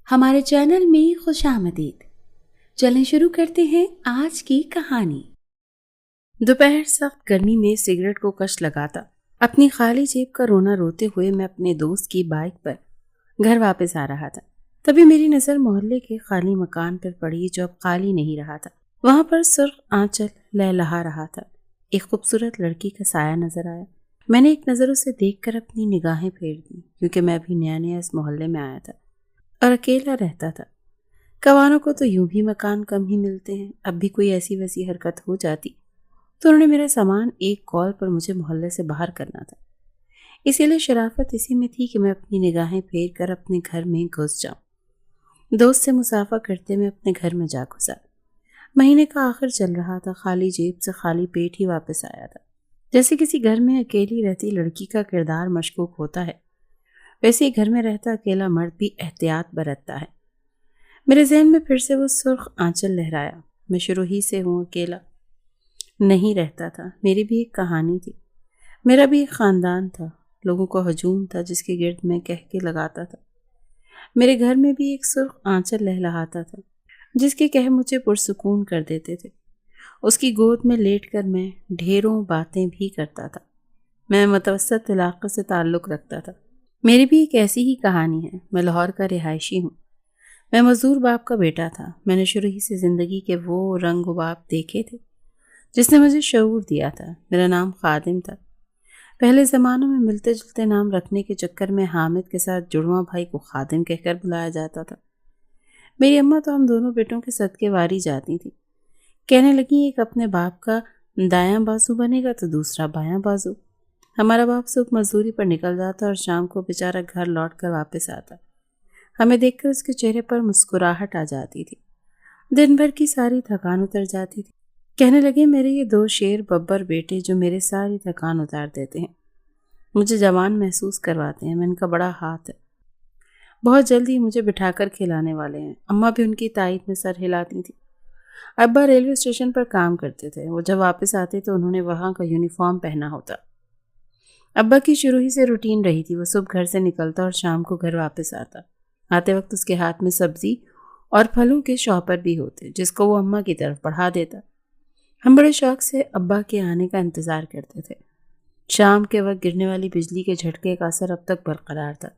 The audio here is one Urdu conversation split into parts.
ہمارے چینل میں خوش آمدید۔ چلیں شروع کرتے ہیں آج کی کہانی۔ دوپہر سخت گرمی میں سگریٹ کو کش لگاتا اپنی خالی جیب کا رونا روتے ہوئے میں اپنے دوست کی بائک پر گھر واپس آ رہا تھا۔ تبھی میری نظر محلے کے خالی مکان پر پڑی جو اب خالی نہیں رہا تھا۔ وہاں پر سرخ آنچل لہلہا رہا تھا۔ ایک خوبصورت لڑکی کا سایہ نظر آیا۔ میں نے ایک نظر اسے دیکھ کر اپنی نگاہیں پھیر دیں، کیونکہ میں ابھی نیا نیا اس محلے میں آیا تھا اور اکیلا رہتا تھا۔ کوانوں کو تو یوں بھی مکان کم ہی ملتے ہیں، اب بھی کوئی ایسی ویسی حرکت ہو جاتی تو انہوں نے میرا سامان ایک کال پر مجھے محلے سے باہر کرنا تھا۔ اسی لیے شرافت اسی میں تھی کہ میں اپنی نگاہیں پھیر کر اپنے گھر میں گھس جاؤں۔ دوست سے مصافحہ کرتے میں اپنے گھر میں جا گھسا۔ مہینے کا آخر چل رہا تھا، خالی جیب سے خالی پیٹ ہی واپس آیا تھا۔ جیسے کسی گھر میں اکیلی رہتی لڑکی کا کردار مشکوک ہوتا ہے، ویسے ہی گھر میں رہتا اکیلا مرد بھی احتیاط برتتا ہے۔ میرے ذہن میں پھر سے وہ سرخ آنچل لہرایا۔ میں شروع ہی سے ہوں اکیلا نہیں رہتا تھا، میری بھی ایک کہانی تھی، میرا بھی ایک خاندان تھا، لوگوں کا ہجوم تھا جس کے گرد میں کہہ کے لگاتا تھا۔ میرے گھر میں بھی ایک سرخ آنچل لہلہاتا تھا جس کے کہہ مجھے پرسکون کر دیتے تھے۔ اس کی گود میں لیٹ کر میں ڈھیروں باتیں بھی کرتا تھا۔ میں متوسط علاقے سے تعلق رکھتا تھا۔ میری بھی ایک ایسی ہی کہانی ہے۔ میں لاہور کا رہائشی ہوں۔ میں مزدور باپ کا بیٹا تھا۔ میں نے شروع ہی سے زندگی کے وہ رنگ و باپ دیکھے تھے جس نے مجھے شعور دیا تھا۔ میرا نام خادم تھا۔ پہلے زمانوں میں ملتے جلتے نام رکھنے کے چکر میں حامد کے ساتھ جڑواں بھائی کو خادم کہہ کر بلایا جاتا تھا۔ میری اماں تو ہم دونوں بیٹوں کے صدقے واری جاتی تھی۔ کہنے لگی ایک اپنے باپ کا دایاں بازو بنے گا تو دوسرا بایاں بازو۔ ہمارا باپ صبح مزدوری پر نکل جاتا اور شام کو بیچارہ گھر لوٹ کر واپس آتا۔ ہمیں دیکھ کر اس کے چہرے پر مسکراہٹ آ جاتی تھی۔ دن بھر کی ساری تھکان اتر جاتی تھی۔ کہنے لگے میرے یہ دو شیر ببر بیٹے جو میرے ساری تھکان اتار دیتے ہیں، مجھے جوان محسوس کرواتے ہیں، میں ان کا بڑا ہاتھ ہے، بہت جلدی مجھے بٹھا کر کھلانے والے ہیں۔ اماں بھی ان کی تائید میں سر ہلاتی تھی۔ ابا ریلوے اسٹیشن پر کام کرتے تھے۔ وہ جب واپس آتے تو انہوں نے وہاں کا یونیفارم پہنا ہوتا۔ ابا کی شروع ہی سے روٹین رہی تھی، وہ صبح گھر سے نکلتا اور شام کو گھر واپس آتا۔ آتے وقت اس کے ہاتھ میں سبزی اور پھلوں کے شاپر بھی ہوتے جس کو وہ اماں کی طرف بڑھا دیتا۔ ہم بڑے شوق سے ابا کے آنے کا انتظار کرتے تھے۔ شام کے وقت گرنے والی بجلی کے جھٹکے کا اثر اب تک برقرار تھا۔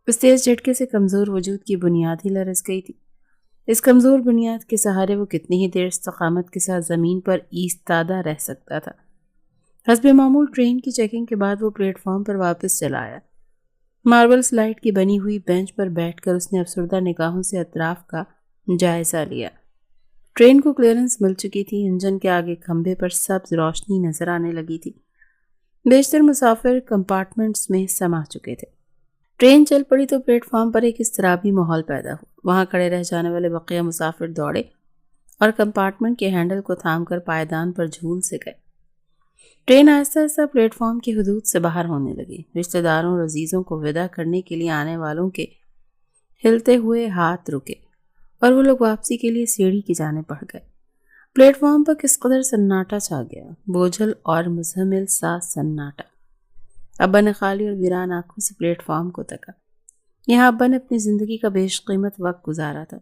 اس تیز جھٹکے سے کمزور وجود کی بنیاد ہی لرز گئی تھی۔ اس کمزور بنیاد کے سہارے وہ کتنی ہی دیر استقامت کے ساتھ زمین پر ایستادہ رہ سکتا تھا۔ حسب معمول ٹرین کی چیکنگ کے بعد وہ پلیٹ فارم پر واپس چلا آیا۔ ماربل سلائڈ کی بنی ہوئی بینچ پر بیٹھ کر اس نے افسردہ نگاہوں سے اطراف کا جائزہ لیا۔ ٹرین کو کلیئرنس مل چکی تھی۔ انجن کے آگے کھمبے پر سبز روشنی نظر آنے لگی تھی۔ بیشتر مسافر کمپارٹمنٹس میں سما چکے تھے۔ ٹرین چل پڑی تو پلیٹ فارم پر ایک اضطرابی ماحول پیدا ہوا۔ وہاں کھڑے رہ جانے والے بقیہ مسافر دوڑے اور کمپارٹمنٹ کے ہینڈل کو تھام کر پائیدان پر جھول سے گئے۔ ٹرین آہستہ آہستہ پلیٹ فارم کی حدود سے باہر ہونے لگی۔ رشتہ داروں اور عزیزوں کو وداع کرنے کے لیے آنے والوں کے ہلتے ہوئے ہاتھ رکے اور وہ لوگ واپسی کے لیے سیڑھی کی جانب بڑھ گئے۔ پلیٹ فارم پر کس قدر سناٹا چھا گیا، بوجھل اور مزمل سا سناٹا۔ ابا نے خالی اور ویران آنکھوں سے پلیٹ فارم کو تکا۔ یہاں ابا نے اپنی زندگی کا بیش قیمت وقت گزارا تھا۔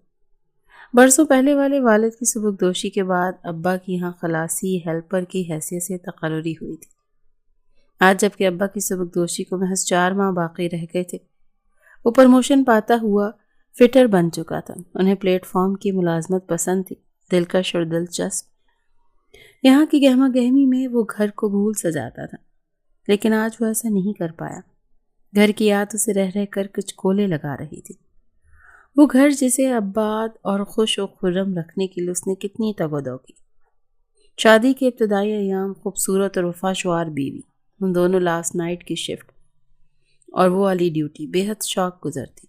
برسوں پہلے والے والد کی سبکدوشی کے بعد ابا کی یہاں خلاصی ہیلپر کی حیثیت سے تقرری ہوئی تھی۔ آج جب کہ ابا کی سبکدوشی کو محض 4 ماہ باقی رہ گئے تھے، وہ پروموشن پاتا ہوا فٹر بن چکا تھا۔ انہیں پلیٹ فارم کی ملازمت پسند تھی، دلکش اور دلچسپ۔ یہاں کی گہما گہمی میں وہ گھر کو بھول سجاتا تھا، لیکن آج وہ ایسا نہیں کر پایا۔ گھر کی یاد اسے رہ رہ کر کچھ کولے لگا رہی تھی۔ وہ گھر جسے آباد اور خوش و خرم رکھنے کے لیے اس نے کتنی تگ و دو کی۔ شادی کے ابتدائی ایام، خوبصورت اور وفا شعار بیوی، ان دونوں لاسٹ نائٹ کی شفٹ اور وہ والی ڈیوٹی بے حد شوق گزرتی۔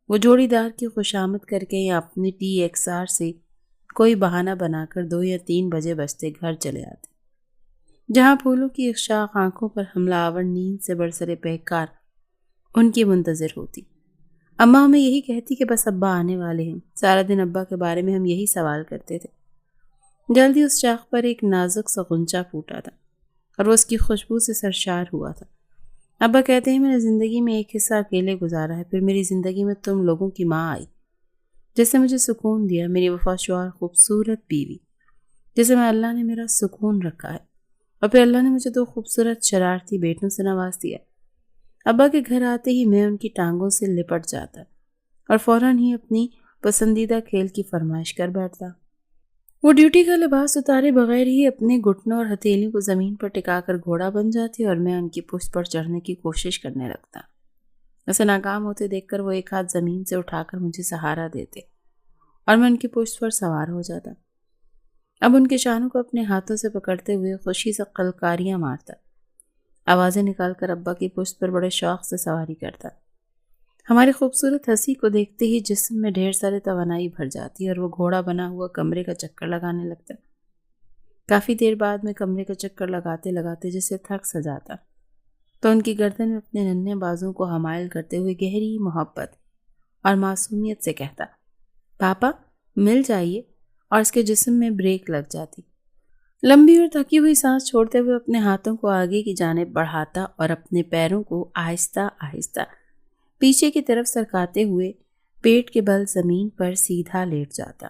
وہ جوڑی دار کی خوشامد کر کے یا اپنی TXR سے کوئی بہانہ بنا کر 2 یا 3 بجے بجتے گھر چلے آتے، جہاں پھولوں کی ایک شاخ آنکھوں پر حملہ آور نیند سے برسر پیکار ان کی منتظر ہوتی۔ اماں ہمیں یہی کہتی کہ بس ابا آنے والے ہیں۔ سارا دن ابا کے بارے میں ہم یہی سوال کرتے تھے۔ جلدی اس شاخ پر ایک نازک سا غنچہ پھوٹا تھا اور وہ اس کی خوشبو سے سرشار ہوا تھا۔ ابا کہتے ہیں میں نے زندگی میں ایک حصہ اکیلے گزارا ہے، پھر میری زندگی میں تم لوگوں کی ماں آئی جس سے مجھے سکون دیا، میری وفاشوار خوبصورت بیوی جسے میں اللہ نے میرا سکون رکھا ہے، اور پھر اللہ نے مجھے 2 خوبصورت شرارتی بیٹوں سے نواز دیا۔ ابا کے گھر آتے ہی میں ان کی ٹانگوں سے لپٹ جاتا اور فوراً ہی اپنی پسندیدہ کھیل کی فرمائش کر بیٹھتا۔ وہ ڈیوٹی کا لباس اتارے بغیر ہی اپنے گھٹنوں اور ہتھیلیوں کو زمین پر ٹکا کر گھوڑا بن جاتے اور میں ان کی پشت پر چڑھنے کی کوشش کرنے لگتا۔ اسے ناکام ہوتے دیکھ کر وہ ایک ہاتھ زمین سے اٹھا کر مجھے سہارا دیتے اور میں ان کی پشت پر سوار ہو جاتا۔ اب ان کے شانوں کو اپنے ہاتھوں سے پکڑتے ہوئے خوشی سے قلقاریاں مارتا، آوازیں نکال کر ابا کی پشت پر بڑے شوق سے سواری کرتا۔ ہماری خوبصورت ہنسی کو دیکھتے ہی جسم میں ڈھیر سارے توانائی بھر جاتی اور وہ گھوڑا بنا ہوا کمرے کا چکر لگانے لگتا۔ کافی دیر بعد میں کمرے کا چکر لگاتے لگاتے جسے تھک سا جاتا تو ان کی گردن میں اپنے ننھے بازوں کو حمائل کرتے ہوئے گہری محبت اور معصومیت سے کہتا، پاپا مل جائیے، اور اس کے جسم میں بریک لگ جاتی۔ لمبی اور تھکی ہوئی سانس چھوڑتے ہوئے اپنے ہاتھوں کو آگے کی جانب بڑھاتا اور اپنے پیروں کو آہستہ آہستہ پیچھے کی طرف سرکاتے ہوئے پیٹ کے بل زمین پر سیدھا لیٹ جاتا۔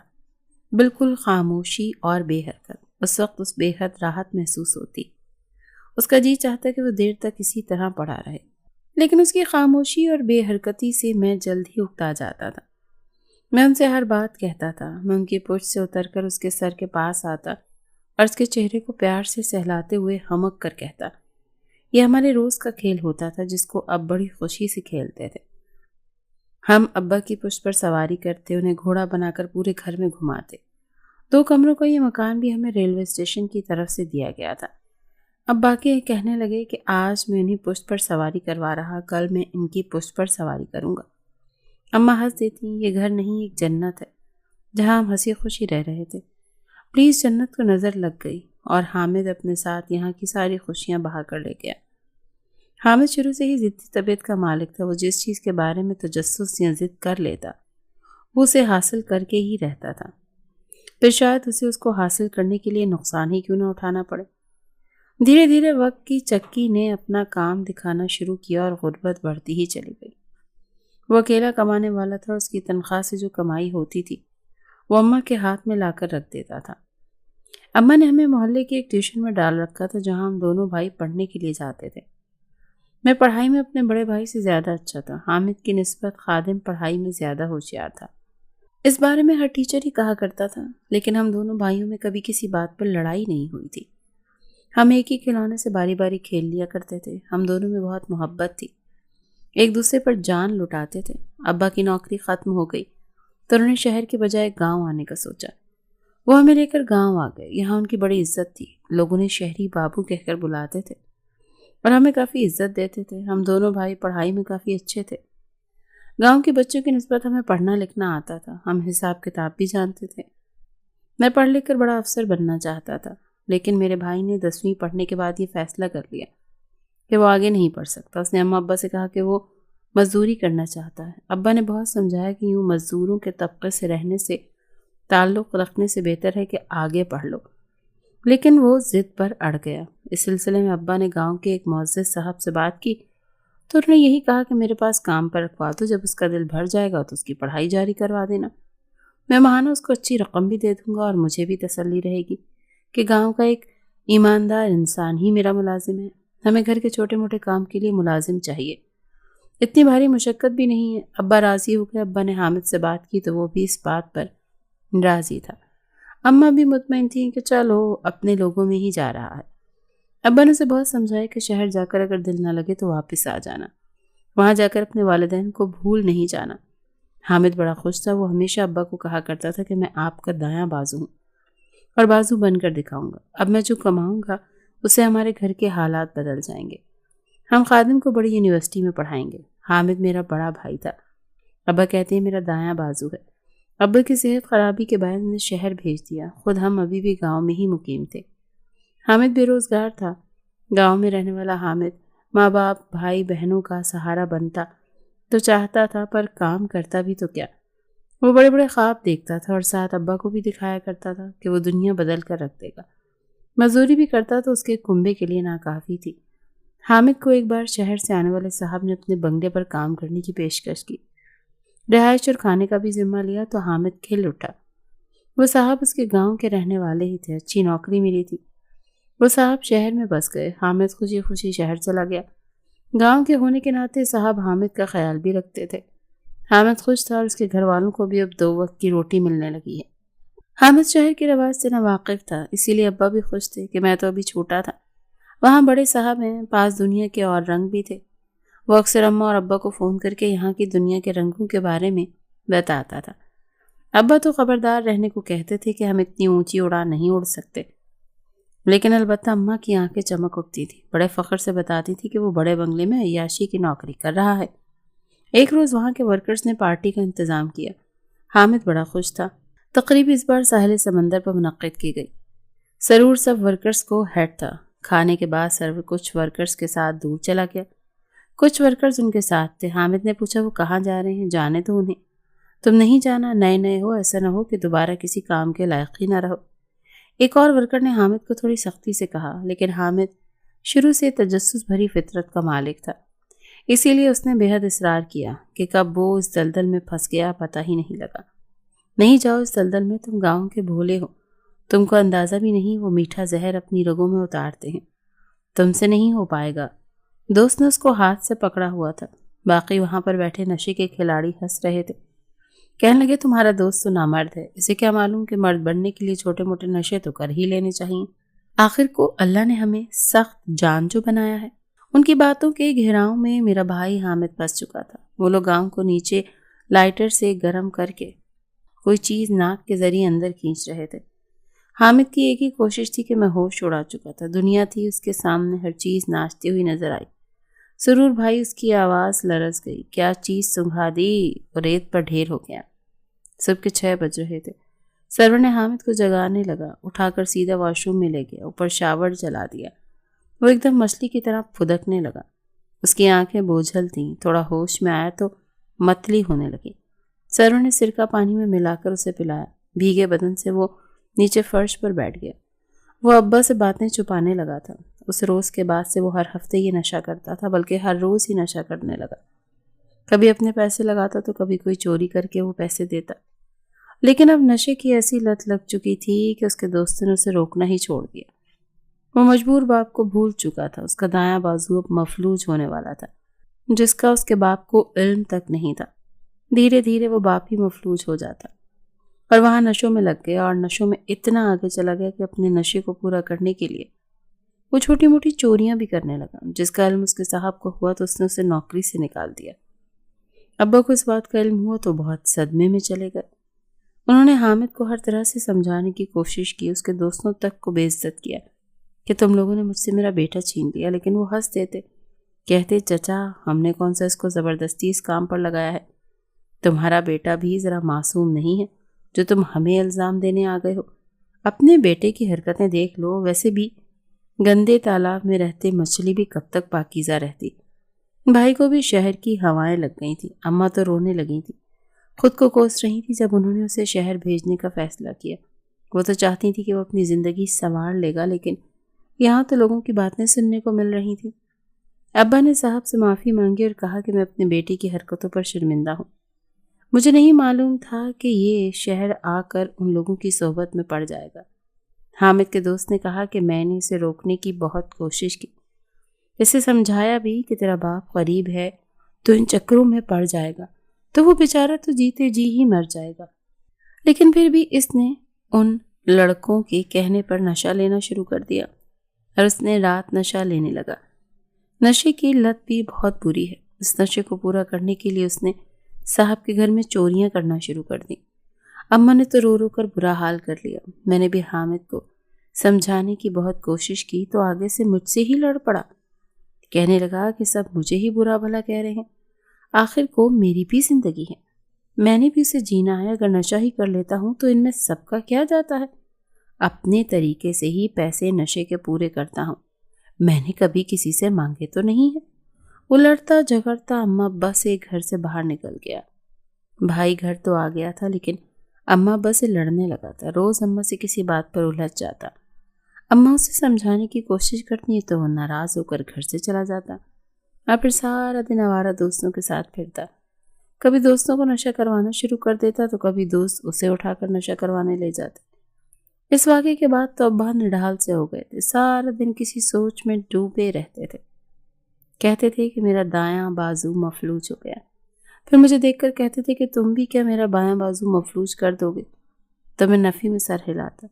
بالکل خاموشی اور بے حرکت۔ اس وقت اس بے حد راحت محسوس ہوتی۔ اس کا جی چاہتا کہ وہ دیر تک اسی طرح پڑا رہے، لیکن اس کی خاموشی اور بے حرکتی سے میں جلد ہی اکتا جاتا تھا۔ میں ان سے ہر بات کہتا تھا، میں ان کی پشت سے اتر کر اس کے سر کے پاس آتا اور اس کے چہرے کو پیار سے سہلاتے ہوئے ہمک کر کہتا۔ یہ ہمارے روز کا کھیل ہوتا تھا جس کو اب بڑی خوشی سے کھیلتے تھے۔ ہم ابا کی پشت پر سواری کرتے، انہیں گھوڑا بنا کر پورے گھر میں گھماتے۔ 2 کمروں کا یہ مکان بھی ہمیں ریلوے اسٹیشن کی طرف سے دیا گیا تھا۔ اب باقی کہنے لگے کہ آج میں انہیں پشت پر سواری کروا رہا، کل میں ان کی پشت پر سواری کروں گا۔ اماں ہنس دیتی، یہ گھر نہیں ایک جنت ہے جہاں ہم ہنسی خوشی رہ رہے تھے۔ پلیز جنت کو نظر لگ گئی اور حامد اپنے ساتھ یہاں کی ساری خوشیاں بہا کر لے گیا۔ حامد شروع سے ہی ضدی طبیعت کا مالک تھا۔ وہ جس چیز کے بارے میں تجسس یا ضد کر لیتا وہ اسے حاصل کر کے ہی رہتا تھا، پھر شاید اسے اس کو حاصل کرنے کے لیے نقصان ہی کیوں نہ اٹھانا پڑے۔ دھیرے دھیرے وقت کی چکی نے اپنا کام دکھانا شروع کیا اور غربت بڑھتی ہی چلی گئی۔ وہ اکیلا کمانے والا تھا، اس کی تنخواہ سے جو کمائی ہوتی تھی وہ اماں کے ہاتھ میں لا کر رکھ دیتا تھا۔ اماں نے ہمیں محلے کی ایک ٹیوشن میں ڈال رکھا تھا جہاں ہم دونوں بھائی پڑھنے کے لیے جاتے تھے۔ میں پڑھائی میں اپنے بڑے بھائی سے زیادہ اچھا تھا۔ حامد کی نسبت خادم پڑھائی میں زیادہ ہوشیار تھا۔ اس بارے میں ہر ٹیچر ہی کہا کرتا تھا، لیکن ہم دونوں بھائیوں میں کبھی کسی بات پر لڑائی نہیں ہوئی تھی۔ ہم ایک ہی کھلونے سے باری باری کھیل لیا کرتے تھے۔ ہم دونوں میں بہت محبت تھی، ایک دوسرے پر جان لٹاتے تھے۔ ابا کی نوکری ختم ہو گئی تو انہوں نے شہر کے بجائے گاؤں آنے کا سوچا۔ وہ ہمیں لے کر گاؤں آ گئے۔ یہاں ان کی بڑی عزت تھی، لوگ انہیں شہری بابو کہہ کر بلاتے تھے اور ہمیں کافی عزت دیتے تھے۔ ہم دونوں بھائی پڑھائی میں کافی اچھے تھے۔ گاؤں کے بچوں کی نسبت ہمیں پڑھنا لکھنا آتا تھا، ہم حساب کتاب بھی جانتے تھے۔ میں پڑھ لکھ کر بڑا افسر بننا چاہتا تھا، لیکن میرے بھائی نے 10ویں پڑھنے کے بعد یہ فیصلہ کر لیا کہ وہ آگے نہیں پڑھ سکتا۔ اس نے اماں ابا سے کہا کہ وہ مزدوری کرنا چاہتا ہے۔ ابا نے بہت سمجھایا کہ یوں مزدوروں کے طبقے سے رہنے سے، تعلق رکھنے سے بہتر ہے کہ آگے پڑھ لو، لیکن وہ ضد پر اڑ گیا۔ اس سلسلے میں ابا نے گاؤں کے ایک معزز صاحب سے بات کی تو انہوں نے یہی کہا کہ میرے پاس کام پر رکھوا دو، جب اس کا دل بھر جائے گا تو اس کی پڑھائی جاری کروا دینا۔ میں ماہانہ اس کو اچھی رقم بھی دے دوں گا اور مجھے بھی تسلی رہے گی کہ گاؤں کا ایک ایماندار انسان ہی میرا ملازم ہے۔ ہمیں گھر کے چھوٹے موٹے کام کے لیے ملازم چاہیے، اتنی بھاری مشقت بھی نہیں ہے۔ ابا راضی ہو گئے۔ ابا نے حامد سے بات کی تو وہ بھی اس بات پر راضی تھا۔ اماں بھی مطمئن تھیں کہ چلو اپنے لوگوں میں ہی جا رہا ہے۔ ابا نے اسے بہت سمجھایا کہ شہر جا کر اگر دل نہ لگے تو واپس آ جانا، وہاں جا کر اپنے والدین کو بھول نہیں جانا۔ حامد بڑا خوش تھا۔ وہ ہمیشہ ابا کو کہا کرتا تھا کہ میں آپ کا دایاں بازو ہوں اور بازو بن کر دکھاؤں گا۔ اب میں جو کماؤں گا اس سے ہمارے گھر کے حالات بدل جائیں گے۔ ہم خادم کو بڑی یونیورسٹی میں پڑھائیں گے۔ حامد میرا بڑا بھائی تھا، ابا کہتے ہیں میرا دایاں بازو ہے۔ ابا کی صحت خرابی کے بعد انہیں شہر بھیج دیا، خود ہم ابھی بھی گاؤں میں ہی مقیم تھے۔ حامد بے روزگار تھا۔ گاؤں میں رہنے والا حامد ماں باپ بھائی بہنوں کا سہارا بنتا تو چاہتا تھا، پر کام کرتا بھی تو کیا۔ وہ بڑے بڑے خواب دیکھتا تھا اور ساتھ ابا کو بھی دکھایا کرتا تھا کہ وہ دنیا بدل کر رکھ دے گا۔ مزدوری بھی کرتا تو اس کے کنبے کے لیے ناکافی تھی۔ حامد کو ایک بار شہر سے آنے والے صاحب نے اپنے بنگلے پر کام کرنے کی پیشکش کی۔ رہائش اور کھانے کا بھی ذمہ لیا تو حامد کھل اٹھا۔ وہ صاحب اس کے گاؤں کے رہنے والے ہی تھے، اچھی نوکری ملی تھی۔ وہ صاحب شہر میں بس گئے، حامد خوشی خوشی شہر چلا گیا۔ گاؤں کے ہونے کے ناطے صاحب حامد کا خیال بھی رکھتے تھے۔ حامد خوش تھا اور اس کے گھر والوں کو بھی اب 2 وقت کی روٹی ملنے لگی ہے۔ حامد شہر کے رواج سے ناواقف تھا، اسی لیے ابا بھی خوش تھے کہ میں تو ابھی چھوٹا تھا، وہاں بڑے صاحب ہیں، پاس دنیا کے اور رنگ بھی تھے۔ وہ اکثر اماں اور ابا کو فون کر کے یہاں کی دنیا کے رنگوں کے بارے میں بتاتا تھا۔ ابا تو خبردار رہنے کو کہتے تھے کہ ہم اتنی اونچی اڑان نہیں اڑ سکتے، لیکن البتہ اماں کی آنکھیں چمک اٹھتی تھی، بڑے فخر سے بتاتی تھی کہ وہ بڑے بنگلے میں عیاشی کی نوکری کر رہا ہے۔ ایک روز وہاں کے ورکرز نے پارٹی کا انتظام کیا، حامد بڑا خوش تھا۔ تقریب اس بار ساحل سمندر پر منعقد کی گئی۔ سرور سب ورکرز کو ہیڈ تھا۔ کھانے کے بعد سرور کچھ ورکرز کے ساتھ دور چلا گیا، کچھ ورکرز ان کے ساتھ تھے۔ حامد نے پوچھا وہ کہاں جا رہے ہیں؟ جانے تو انہیں، تم نہیں جانا، نئے نئے ہو، ایسا نہ ہو کہ دوبارہ کسی کام کے لائق ہی نہ رہو۔ ایک اور ورکر نے حامد کو تھوڑی سختی سے کہا، لیکن حامد شروع سے تجسس بھری فطرت کا مالک تھا، اسی لیے اس نے بے حد اصرار کیا کہ کب وہ اس دلدل میں پھنس گیا پتہ ہی نہیں لگا۔ نہیں جاؤ اس دلدل میں، تم گاؤں کے بھولے ہو، تم کو اندازہ بھی نہیں وہ میٹھا زہر اپنی رگوں میں اتارتے ہیں، تم سے نہیں ہو پائے گا۔ دوست نے اس کو ہاتھ سے پکڑا ہوا تھا۔ باقی وہاں پر بیٹھے نشے کے کھلاڑی ہنس رہے تھے، کہنے لگے تمہارا دوست تو نامرد ہے، اسے کیا معلوم کہ مرد بننے کے لیے چھوٹے موٹے نشے تو کر ہی لینے چاہیے، آخر کو اللہ نے ہمیں سخت جان جو بنایا ہے۔ ان کی باتوں کے گھیراؤں میں میرا بھائی حامد پھنس چکا تھا۔ وہ لوگ گاؤں کو نیچے لائٹر سے گرم کر کے کوئی چیز ناک کے ذریعے اندر کھینچ رہے تھے۔ حامد کی ایک ہی کوشش تھی کہ میں ہوش اڑا چکا تھا، دنیا تھی اس کے سامنے، ہر چیز ناچتی ہوئی نظر آئی۔ سرور بھائی، اس کی آواز لرز گئی، کیا چیز سنگھا دی اور ریت پر ڈھیر ہو گیا۔ صبح کے 6 بج رہے تھے۔ سرور نے حامد کو جگانے لگا، اٹھا کر سیدھا واش روم میں لے گیا، اوپر شاور جلا دیا۔ وہ ایک دم مچھلی کی طرح پھدکنے لگا، اس کی آنکھیں بوجھل تھیں، تھوڑا ہوش میں آیا تو متلی ہونے لگی۔ سرور نے سرکہ پانی میں ملا کر اسے پلایا، بھیگے بدن سے وہ نیچے فرش پر بیٹھ گیا۔ وہ ابا سے باتیں چھپانے لگا تھا۔ اس روز کے بعد سے وہ ہر ہفتے یہ نشہ کرتا تھا، بلکہ ہر روز ہی نشہ کرنے لگا۔ کبھی اپنے پیسے لگاتا تو کبھی کوئی چوری کر کے وہ پیسے دیتا، لیکن اب نشے کی ایسی لت لگ چکی تھی کہ اس کے دوستوں نے اسے روکنا ہی چھوڑ دیا۔ وہ مجبور باپ کو بھول چکا تھا، اس کا دایاں بازو اب مفلوج ہونے والا تھا، جس کا اس کے باپ کو علم تک نہیں تھا۔ دھیرے دھیرے وہ باپ ہی مفلوج ہو جاتا اور وہاں نشوں میں لگ گیا، اور نشوں میں اتنا آگے چلا گیا کہ اپنے نشے کو پورا کرنے کے لیے وہ چھوٹی موٹی چوریاں بھی کرنے لگا۔ جس کا علم اس کے صاحب کو ہوا تو اس نے اسے نوکری سے نکال دیا۔ ابا کو اس بات کا علم ہوا تو بہت صدمے میں چلے گئے۔ انہوں نے حامد کو ہر طرح سے سمجھانے کی کوشش کی، اس کے دوستوں تک کو بے عزت کیا کہ تم لوگوں نے مجھ سے میرا بیٹا چھین لیا، لیکن وہ ہنس دیتے، کہتے چچا ہم نے کون سا اس کو زبردستی اس کام پر لگایا ہے، تمہارا بیٹا بھی ذرا معصوم نہیں ہے جو تم ہمیں الزام دینے آ گئے ہو۔ اپنے بیٹے کی حرکتیں دیکھ لو، ویسے بھی گندے تالاب میں رہتے مچھلی بھی کب تک پاکیزہ رہتی۔ بھائی کو بھی شہر کی ہوائیں لگ گئی تھی، اماں تو رونے لگی تھی، خود کو کوس رہی تھی جب انہوں نے اسے شہر بھیجنے کا فیصلہ کیا۔ وہ تو چاہتی تھی کہ وہ اپنی زندگی سنوار لے گا، لیکن یہاں تو لوگوں کی باتیں سننے کو مل رہی تھی۔ ابا نے صاحب سے معافی مانگی اور کہا کہ میں اپنے بیٹے کی حرکتوں پر شرمندہ ہوں، مجھے نہیں معلوم تھا کہ یہ شہر آ کر ان لوگوں کی صحبت میں پڑ جائے گا۔ حامد کے دوست نے کہا کہ میں نے اسے روکنے کی بہت کوشش کی، اسے سمجھایا بھی کہ تیرا باپ غریب ہے تو ان چکروں میں پڑ جائے گا، تو وہ بیچارہ تو جیتے جی ہی مر جائے گا، لیکن پھر بھی اس نے ان لڑکوں کے کہنے پر نشہ لینا شروع کر دیا اور اس نے رات نشہ لینے لگا۔ نشے کی لت بھی بہت بری ہے۔ اس نشے کو پورا کرنے کے لیے اس نے صاحب کے گھر میں چوریاں کرنا شروع کر دیں۔ اماں نے تو رو رو کر برا حال کر لیا۔ میں نے بھی حامد کو سمجھانے کی بہت کوشش کی تو آگے سے مجھ سے ہی لڑ پڑا، کہنے لگا کہ سب مجھے ہی برا بھلا کہہ رہے ہیں، آخر کو میری بھی زندگی ہے، میں نے بھی اسے جینا ہے، اگر نشہ ہی کر لیتا ہوں تو ان میں سب کا کیا جاتا ہے، اپنے طریقے سے ہی پیسے نشے کے پورے کرتا ہوں، میں نے کبھی کسی سے مانگے تو نہیں ہے۔ وہ لڑتا جھگڑتا اماں ابا سے گھر سے باہر نکل گیا۔ بھائی گھر تو آ گیا تھا، لیکن اماں ابا سے لڑنے لگا تھا، روز اماں سے کسی بات پر الجھ جاتا، اماں اسے سمجھانے کی کوشش کرتی ہے تو وہ ناراض ہو کر گھر سے چلا جاتا اور پھر سارا دن آوارہ دوستوں کے ساتھ پھرتا۔ کبھی دوستوں کو نشہ کروانا شروع کر دیتا تو کبھی دوست اسے اٹھا کر نشہ کروانے لے جاتے۔ اس واقعے کے بعد تو ابا نڈھال سے ہو گئے تھے، سارا دن کسی سوچ میں ڈوبے رہتے تھے۔ کہتے تھے کہ میرا دایاں بازو مفلوج ہو گیا، پھر مجھے دیکھ کر کہتے تھے کہ تم بھی کیا میرا بایاں بازو مفلوج کر دو گے؟ تو میں نفی میں سر ہلاتا۔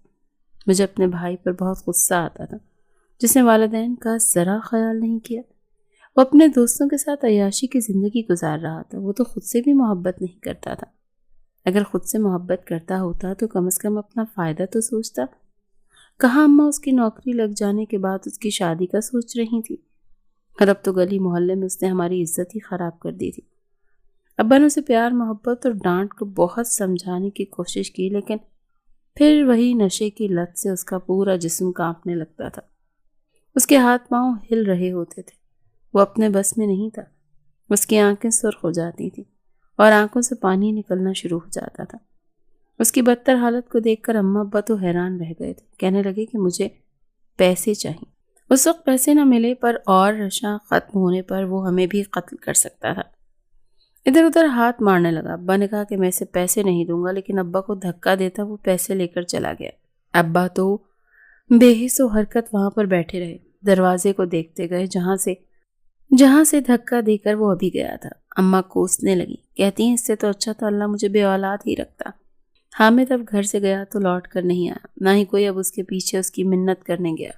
مجھے اپنے بھائی پر بہت غصہ آتا تھا، جس نے والدین کا ذرا خیال نہیں کیا۔ وہ اپنے دوستوں کے ساتھ عیاشی کی زندگی گزار رہا تھا، وہ تو خود سے بھی محبت نہیں کرتا تھا۔ اگر خود سے محبت کرتا ہوتا تو کم از کم اپنا فائدہ تو سوچتا۔ کہاں اماں اس کی نوکری لگ جانے کے بعد اس کی شادی کا سوچ رہی تھی، اور اب تو گلی محلے میں اس نے ہماری عزت ہی خراب کر دی تھی۔ ابا نے اسے پیار محبت اور ڈانٹ کو بہت سمجھانے کی کوشش کی، لیکن پھر وہی نشے کی لت سے اس کا پورا جسم کانپنے لگتا تھا۔ اس کے ہاتھ پاؤں ہل رہے ہوتے تھے، وہ اپنے بس میں نہیں تھا۔ اس کی آنکھیں سرخ ہو جاتی تھیں اور آنکھوں سے پانی نکلنا شروع ہو جاتا تھا۔ اس کی بدتر حالت کو دیکھ کر اماں ابا تو حیران رہ گئے تھے، کہنے لگے کہ مجھے پیسے چاہیے۔ اس وقت پیسے نہ ملے پر اور نشہ ختم ہونے پر وہ ہمیں بھی قتل کر سکتا تھا۔ ادھر ادھر ہاتھ مارنے لگا۔ ابا نے کہا کہ میں اسے پیسے نہیں دوں گا، لیکن ابا کو دھکا دیتا وہ پیسے لے کر چلا گیا۔ ابا تو بے حس و حرکت وہاں پر بیٹھے رہے، دروازے کو دیکھتے گئے جہاں سے دھکا دے کر وہ ابھی گیا تھا۔ اماں کوسنے لگی، کہتی ہیں اس سے تو اچھا تھا اللہ مجھے بے اولاد ہی رکھتا۔ حامد اب گھر سے گیا تو لوٹ کر نہیں آیا، نہ ہی کوئی اب اس کے پیچھے اس کی منت کرنے گیا۔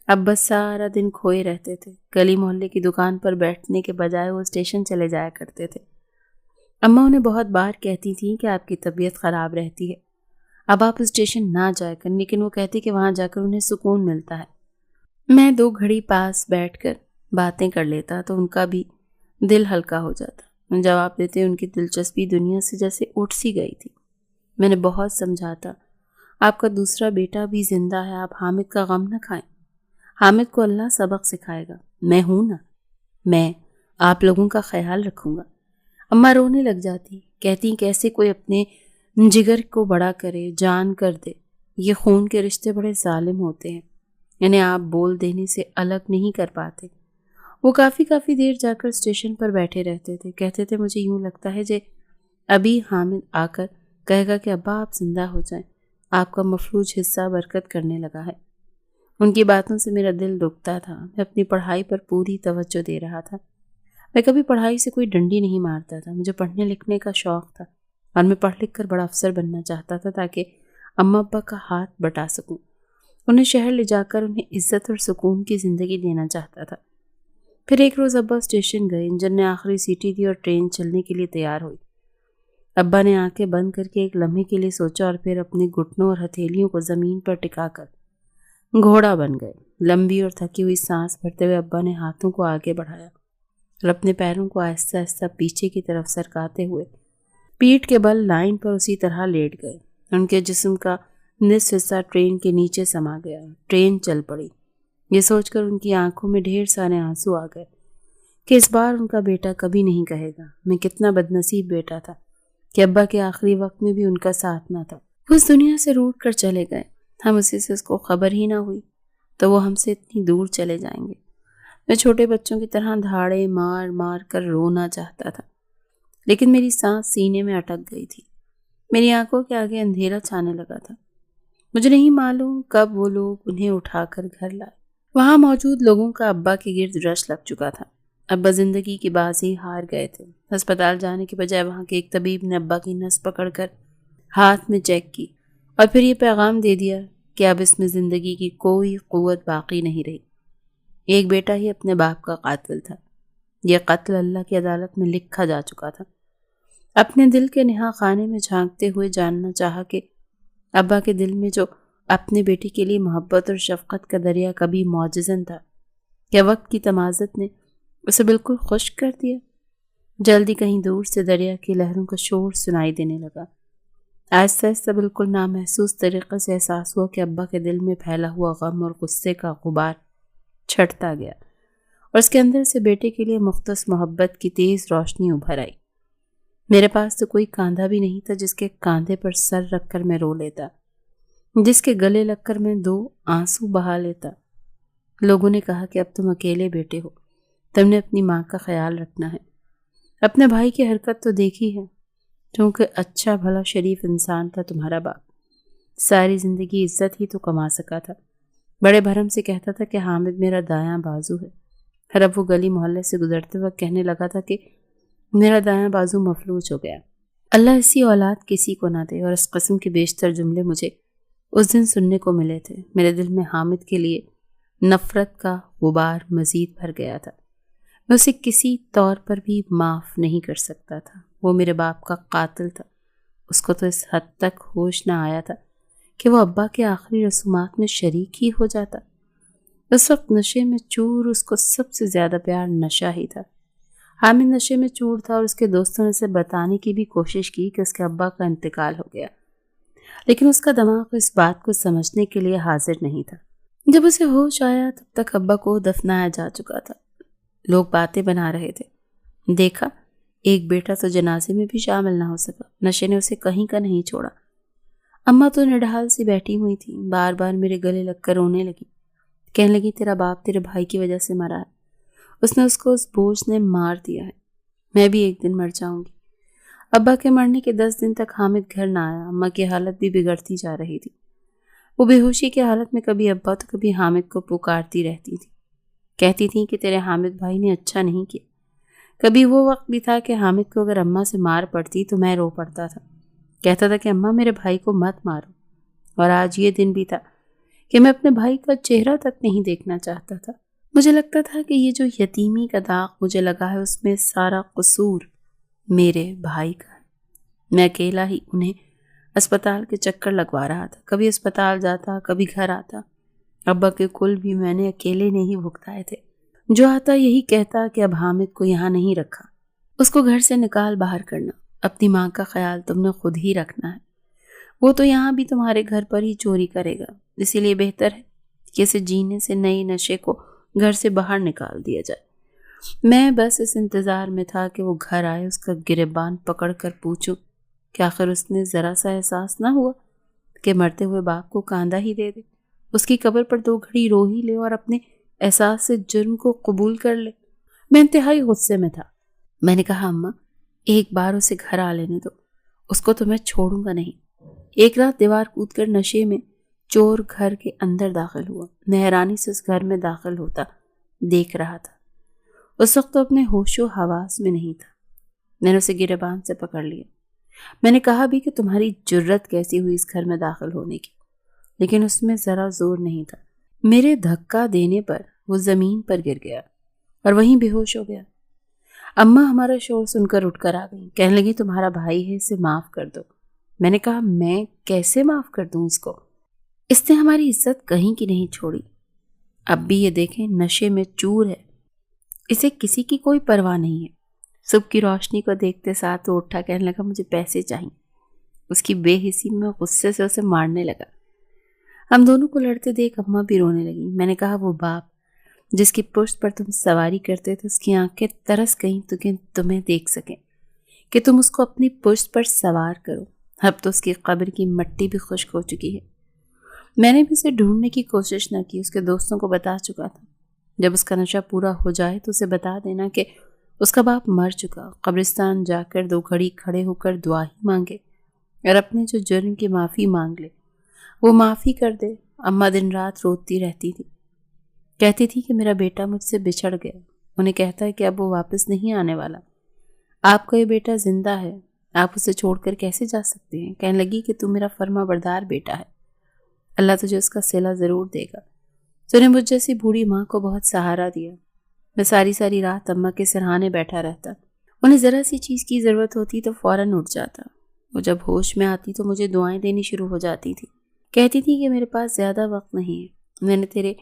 اب بس سارا دن کھوئے رہتے تھے، گلی محلے کی دکان پر بیٹھنے کے بجائے وہ اسٹیشن چلے جایا کرتے تھے۔ اماں انہیں بہت بار کہتی تھیں کہ آپ کی طبیعت خراب رہتی ہے، اب آپ اسٹیشن نہ جایا کریں، لیکن وہ کہتی کہ وہاں جا کر انہیں سکون ملتا ہے۔ میں 2 گھڑی پاس بیٹھ کر باتیں کر لیتا تو ان کا بھی دل ہلکا ہو جاتا۔ جواب دیتے ان کی دلچسپی دنیا سے جیسے اٹھ سی گئی تھی۔ میں نے بہت سمجھاتا، آپ کا دوسرا بیٹا بھی زندہ ہے، آپ حامد کا غم نہ کھائیں، حامد کو اللہ سبق سکھائے گا، میں ہوں نا، میں آپ لوگوں کا خیال رکھوں گا۔ اماں رونے لگ جاتی، کہتی کیسے کوئی اپنے جگر کو بڑا کرے، جان کر دے، یہ خون کے رشتے بڑے ظالم ہوتے ہیں، انہیں آپ بول دینے سے الگ نہیں کر پاتے۔ وہ کافی دیر جا کر اسٹیشن پر بیٹھے رہتے تھے، کہتے تھے مجھے یوں لگتا ہے جے ابھی حامد آ کر کہے گا کہ ابا آپ زندہ ہو جائیں، آپ کا مفلوج حصہ برکت کرنے لگا ہے۔ ان کی باتوں سے میرا دل دکھتا تھا، میں اپنی پڑھائی پر پوری توجہ دے رہا تھا۔ میں کبھی پڑھائی سے کوئی ڈنڈی نہیں مارتا تھا، مجھے پڑھنے لکھنے کا شوق تھا اور میں پڑھ لکھ کر بڑا افسر بننا چاہتا تھا تاکہ اماں ابا کا ہاتھ بٹا سکوں، انہیں شہر لے جا کر انہیں عزت اور سکون کی زندگی دینا چاہتا تھا۔ پھر ایک روز ابا اسٹیشن گئے، انجن نے آخری سیٹی دی اور ٹرین چلنے کے لیے تیار ہوئی۔ ابا نے آنکھیں بند کر کے ایک لمحے کے لیے سوچا اور پھر اپنے گھٹنوں اور ہتھیلیوں کو زمین پر ٹکا کر گھوڑا بن گئے۔ لمبی اور تھکی ہوئی سانس بھرتے ہوئے ابا نے ہاتھوں کو آگے بڑھایا اور اپنے پیروں کو آہستہ آہستہ پیچھے کی طرف سرکاتے ہوئے پیٹھ کے بل لائن پر اسی طرح لیٹ گئے۔ ان کے جسم کا نصف حصہ ٹرین کے نیچے سما گیا۔ ٹرین چل پڑی۔ یہ سوچ کر ان کی آنکھوں میں ڈھیر سارے آنسو آ گئے کہ اس بار ان کا بیٹا کبھی نہیں کہے گا میں کتنا بدنصیب بیٹا تھا کہ ابا کے آخری وقت میں بھی ان کا ساتھ نہ تھا۔ وہ اس دنیا سے روٹ کر چلے گئے، ہم اسی سے اس کو خبر ہی نہ ہوئی تو وہ ہم سے اتنی دور چلے جائیں گے۔ میں چھوٹے بچوں کی طرح دھاڑے مار مار کر رونا چاہتا تھا، لیکن میری سانس سینے میں اٹک گئی تھی، میری آنکھوں کے آگے اندھیرا چھانے لگا تھا۔ مجھے نہیں معلوم کب وہ لوگ انہیں اٹھا کر گھر لائے۔ وہاں موجود لوگوں کا ابا کے گرد رش لگ چکا تھا۔ ابا زندگی کی بازی ہار گئے تھے۔ ہسپتال جانے کے بجائے وہاں کے ایک طبیب نے ابا کی نس پکڑ کر ہاتھ میں چیک کی اور پھر یہ پیغام دے دیا کہ اب اس میں زندگی کی کوئی قوت باقی نہیں رہی۔ ایک بیٹا ہی اپنے باپ کا قاتل تھا۔ یہ قتل اللہ کی عدالت میں لکھا جا چکا تھا۔ اپنے دل کے نہا خانے میں جھانکتے ہوئے جاننا چاہا کہ ابا کے دل میں جو اپنے بیٹے کے لیے محبت اور شفقت کا دریا کبھی معجزن تھا، کیا وقت کی تمازت نے اسے بالکل خشک کر دیا؟ جلدی کہیں دور سے دریا کی لہروں کا شور سنائی دینے لگا۔ آہستہ آہستہ بالکل نامحسوس طریقے سے احساس ہوا کہ ابا کے دل میں پھیلا ہوا غم اور غصے کا غبار چھٹتا گیا اور اس کے اندر سے بیٹے کے لیے مختص محبت کی تیز روشنی ابھر آئی۔ میرے پاس تو کوئی کاندھا بھی نہیں تھا جس کے کاندھے پر سر رکھ کر میں رو لیتا، جس کے گلے لگ کر میں 2 آنسو بہا لیتا۔ لوگوں نے کہا کہ اب تم اکیلے بیٹے ہو، تم نے اپنی ماں کا خیال رکھنا ہے۔ اپنے بھائی کی حرکت تو دیکھی ہے، کیونکہ اچھا بھلا شریف انسان تھا تمہارا باپ، ساری زندگی عزت ہی تو کما سکا تھا۔ بڑے بھرم سے کہتا تھا کہ حامد میرا دایاں بازو ہے، اور اب وہ گلی محلے سے گزرتے وقت کہنے لگا تھا کہ میرا دایاں بازو مفلوج ہو گیا۔ اللہ ایسی اولاد کسی کو نہ دے، اور اس قسم کے بیشتر جملے مجھے اس دن سننے کو ملے تھے۔ میرے دل میں حامد کے لیے نفرت کا غبار مزید بھر گیا تھا۔ میں اسے کسی طور پر بھی معاف نہیں کر سکتا تھا۔ وہ میرے باپ کا قاتل تھا۔ اس کو تو اس حد تک ہوش نہ آیا تھا کہ وہ ابا کے آخری رسومات میں شریک ہی ہو جاتا۔ اس وقت نشے میں چور اس کو سب سے زیادہ پیار نشہ ہی تھا۔ حامد نشے میں چور تھا، اور اس کے دوستوں نے اسے بتانے کی بھی کوشش کی کہ اس کے ابا کا انتقال ہو گیا، لیکن اس کا دماغ اس بات کو سمجھنے کے لیے حاضر نہیں تھا۔ جب اسے ہوش آیا تب تک ابا کو دفنایا جا چکا تھا۔ لوگ باتیں بنا رہے تھے، دیکھا ایک بیٹا تو جنازے میں بھی شامل نہ ہو سکا، نشے نے اسے کہیں کا نہیں چھوڑا۔ اماں تو نڈھال سی بیٹھی ہوئی تھی، بار بار میرے گلے لگ کر رونے لگی، کہنے لگی تیرا باپ تیرے بھائی کی وجہ سے مرا ہے، اس کو اس بوجھ نے مار دیا ہے، میں بھی ایک دن مر جاؤں گی۔ ابا کے مرنے کے 10 دن تک حامد گھر نہ آیا۔ اماں کی حالت بھی بگڑتی جا رہی تھی۔ وہ بے ہوشی کی حالت میں کبھی ابا تو کبھی حامد کو پکارتی رہتی تھی، کہتی تھی کہ تیرے حامد بھائی نے اچھا نہیں کیا۔ کبھی وہ وقت بھی تھا کہ حامد کو اگر اماں سے مار پڑتی تو میں رو پڑتا تھا، کہتا تھا کہ اماں میرے بھائی کو مت مارو۔ اور آج یہ دن بھی تھا کہ میں اپنے بھائی کا چہرہ تک نہیں دیکھنا چاہتا تھا۔ مجھے لگتا تھا کہ یہ جو یتیمی کا داغ مجھے لگا ہے اس میں سارا قصور میرے بھائی کا ہے۔ میں اکیلا ہی انہیں اسپتال کے چکر لگوا رہا تھا، کبھی اسپتال جاتا کبھی گھر آتا۔ ابا کے کل بھی میں نے اکیلے نے ہی بھگتائے تھے۔ جو آتا یہی کہتا کہ اب حامد کو یہاں نہیں رکھا، اس کو گھر سے نکال باہر کرنا، اپنی ماں کا خیال تم نے خود ہی رکھنا ہے، وہ تو یہاں بھی تمہارے گھر پر ہی چوری کرے گا، اسی لیے بہتر ہے کہ اسے جینے سے نئی نشے کو گھر سے باہر نکال دیا جائے۔ میں بس اس انتظار میں تھا کہ وہ گھر آئے، اس کا گریبان پکڑ کر پوچھوں کہ آخر اس نے ذرا سا احساس نہ ہوا کہ مرتے ہوئے باپ کو کاندھا ہی دے دے، اس کی قبر پر 2 گھڑی رو ہی لے اور اپنے احساس سے جرم کو قبول کر لے۔ میں انتہائی غصے میں تھا۔ میں نے کہا اماں ایک بار اسے گھر آ لینے دو، اس کو تو میں چھوڑوں گا نہیں۔ ایک رات دیوار کود کر نشے میں چور گھر کے اندر داخل ہوا۔ میں حیرانی سے اس گھر میں داخل ہوتا دیکھ رہا تھا۔ اس وقت تو اپنے ہوش و حواس میں نہیں تھا۔ میں نے اسے گریبان سے پکڑ لیا۔ میں نے کہا بھی کہ تمہاری جرت کیسی ہوئی اس گھر میں داخل ہونے کی، لیکن اس میں ذرا زور نہیں تھا۔ میرے دھکا دینے پر وہ زمین پر گر گیا اور وہیں بے ہوش ہو گیا۔ اماں ہمارا شور سن کر اٹھ کر آ گئی، کہنے لگی تمہارا بھائی ہے، اسے معاف کر دو۔ میں نے کہا میں کیسے معاف کر دوں اس کو، اس نے ہماری عزت کہیں کی نہیں چھوڑی۔ اب بھی یہ دیکھیں نشے میں چور ہے، اسے کسی کی کوئی پرواہ نہیں ہے۔ صبح کی روشنی کو دیکھتے ساتھ وہ اٹھا، کہنے لگا مجھے پیسے چاہیے۔ اس کی بے حسی میں غصے سے اسے مارنے لگا۔ ہم دونوں کو لڑتے دیکھ اماں بھی رونے لگی۔ میں نے کہا وہ باپ جس کی پشت پر تم سواری کرتے تھے اس کی آنکھیں ترس گئیں تو کہ تمہیں دیکھ سکیں کہ تم اس کو اپنی پشت پر سوار کرو۔ اب تو اس کی قبر کی مٹی بھی خشک ہو چکی ہے۔ میں نے بھی اسے ڈھونڈنے کی کوشش نہ کی، اس کے دوستوں کو بتا چکا تھا جب اس کا نشہ پورا ہو جائے تو اسے بتا دینا کہ اس کا باپ مر چکا، قبرستان جا کر 2 گھڑی کھڑے ہو کر دعا ہی مانگے اور اپنے جو جرم کی معافی مانگ لے، وہ معافی کر دے۔ اماں دن رات روتی رہتی تھی، کہتی تھی کہ میرا بیٹا مجھ سے بچھڑ گیا، انہیں کہتا ہے کہ اب وہ واپس نہیں آنے والا، آپ کا یہ بیٹا زندہ ہے، آپ اسے چھوڑ کر کیسے جا سکتے ہیں؟ کہنے لگی کہ تو میرا فرما بردار بیٹا ہے، اللہ تجھے اس کا صلہ ضرور دے گا۔ تو نے مجھ جیسی بوڑھی ماں کو بہت سہارا دیا۔ میں ساری رات اماں کے سرہانے بیٹھا رہتا، انہیں ذرا سی چیز کی ضرورت ہوتی تو فوراً اٹھ جاتا۔ وہ جب ہوش میں آتی تو مجھے دعائیں دینی شروع ہو جاتی تھی، کہتی تھی کہ میرے پاس زیادہ وقت نہیں ہے، میں نے تیرے